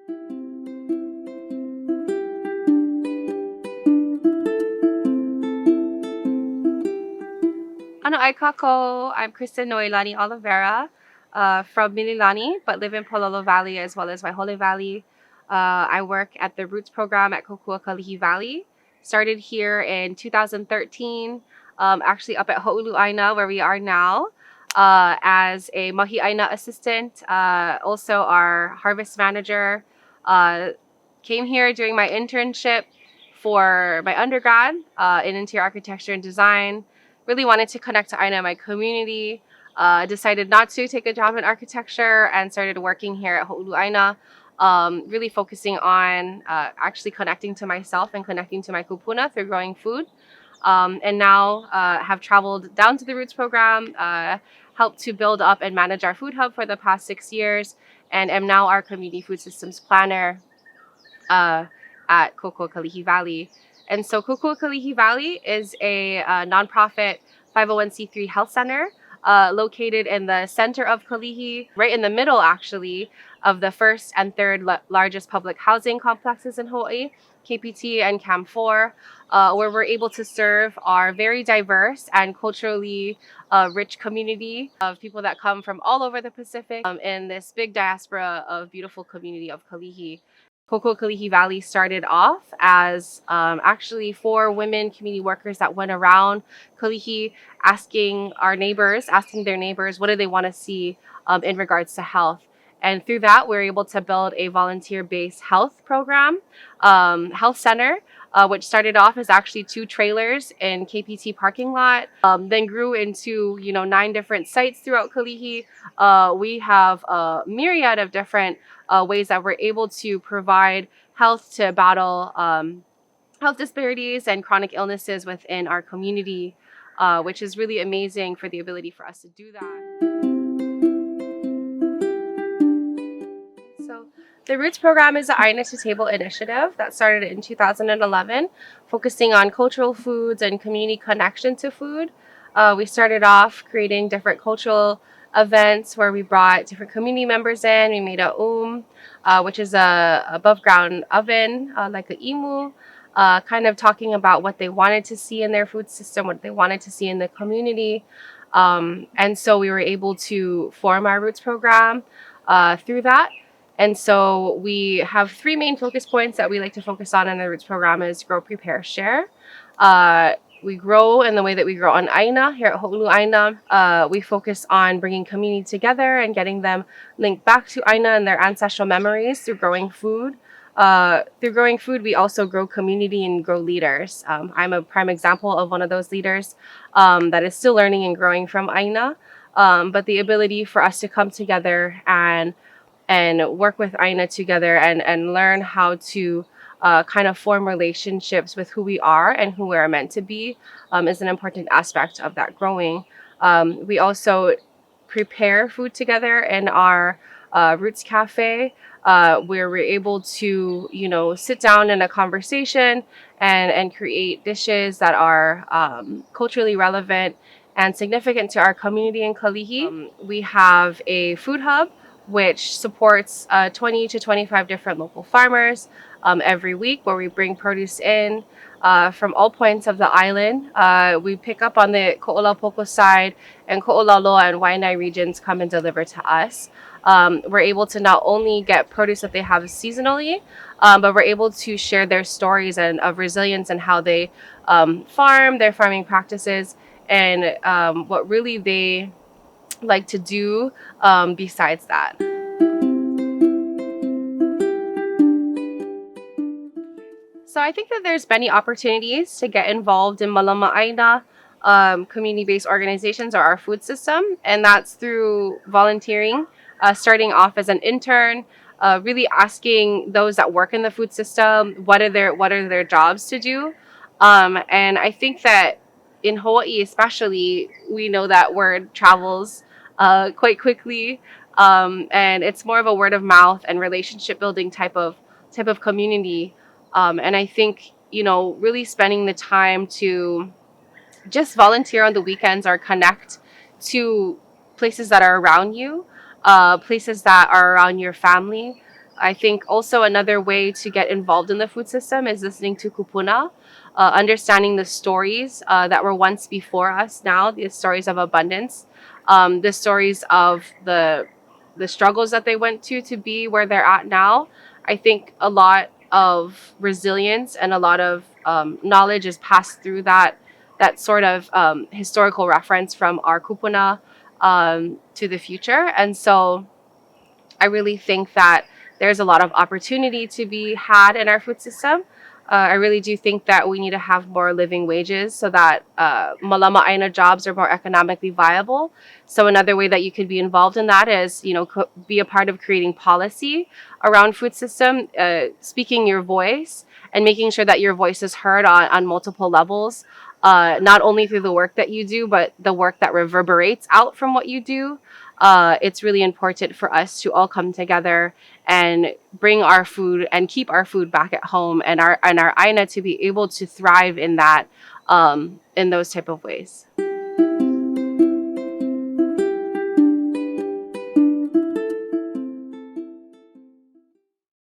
Ano ai kako. I'm Christen Noelani Oliveira from Mililani, but live in Pololo Valley as well as Waihole Valley. I work at the Roots program at Kōkua Kalihi Valley. Started here in 2013, actually up at Ho'ulu Aina, where we are now, as a Mahi Aina assistant, also our harvest manager. Came here during my internship for my undergrad in interior architecture and design. Really wanted to connect to Aina and my community. Decided not to take a job in architecture and started working here at Ho'ulu Aina, really focusing on actually connecting to myself and connecting to my kupuna through growing food. And now have traveled down to the Roots program, helped to build up and manage our food hub for the past 6 years, and am now our community food systems planner at Kōkua Kalihi Valley. And so Kōkua Kalihi Valley is a nonprofit 501c3 health center located in the center of Kalihi, right in the middle actually of the first and third largest public housing complexes in Hawaii, KPT and Cam 4, where we're able to serve our very diverse and culturally rich community of people that come from all over the Pacific in this big diaspora of beautiful community of Kalihi. Kōkua Kalihi Valley started off as actually 4 women community workers that went around Kalihi asking their neighbors, what do they want to see in regards to health. And through that, we were able to build a volunteer-based health program, health center, which started off as actually 2 trailers in KPT parking lot, then grew into 9 different sites throughout Kalihi. We have a myriad of different ways that we're able to provide health to battle health disparities and chronic illnesses within our community, which is really amazing for the ability for us to do that. So the Roots program is an Aina to Table initiative that started in 2011, focusing on cultural foods and community connection to food. We started off creating different cultural events where we brought different community members in. We made a which is a above ground oven, like a imu, kind of talking about what they wanted to see in their food system, what they wanted to see in the community. And so we were able to form our Roots program through that. And so we have 3 main focus points that we like to focus on in the Roots program is grow, prepare, share. We grow in the way that we grow on Aina. Here at Ho'ulu Aina, we focus on bringing community together and getting them linked back to Aina and their ancestral memories through growing food. Through growing food, we also grow community and grow leaders. I'm a prime example of one of those leaders that is still learning and growing from Aina. But the ability for us to come together and work with Aina together and learn how to kind of form relationships with who we are and who we're meant to be is an important aspect of that growing. We also prepare food together in our Roots Cafe, where we're able to, sit down in a conversation and create dishes that are culturally relevant and significant to our community in Kalihi. We have a food hub which supports 20 to 25 different local farmers every week, where we bring produce in from all points of the island. We pick up on the Ko'olapoko side, and Ko'olaloa and Waianae regions come and deliver to us. We're able to not only get produce that they have seasonally, but we're able to share their stories and of resilience and how they farm, their farming practices, and what really they like to do besides that. So I think that there's many opportunities to get involved in Malama Aina community-based organizations or our food system, and that's through volunteering, starting off as an intern, really asking those that work in the food system what are their jobs to do, and I think that in Hawaii especially, we know that word travels quite quickly, and it's more of a word of mouth and relationship building type of community. And I think, really spending the time to just volunteer on the weekends or connect to places that are around you, places that are around your family, I think also another way to get involved in the food system is listening to kupuna, understanding the stories that were once before us now, the stories of abundance, the stories of the struggles that they went to be where they're at now. I think a lot of resilience and a lot of knowledge is passed through that sort of historical reference from our kupuna to the future. And so I really think that there's a lot of opportunity to be had in our food system. I really do think that we need to have more living wages so that malama aina jobs are more economically viable. So another way that you could be involved in that is, be a part of creating policy around food system, speaking your voice and making sure that your voice is heard on multiple levels, not only through the work that you do, but the work that reverberates out from what you do. It's really important for us to all come together and bring our food and keep our food back at home, and our aina to be able to thrive in that, in those type of ways.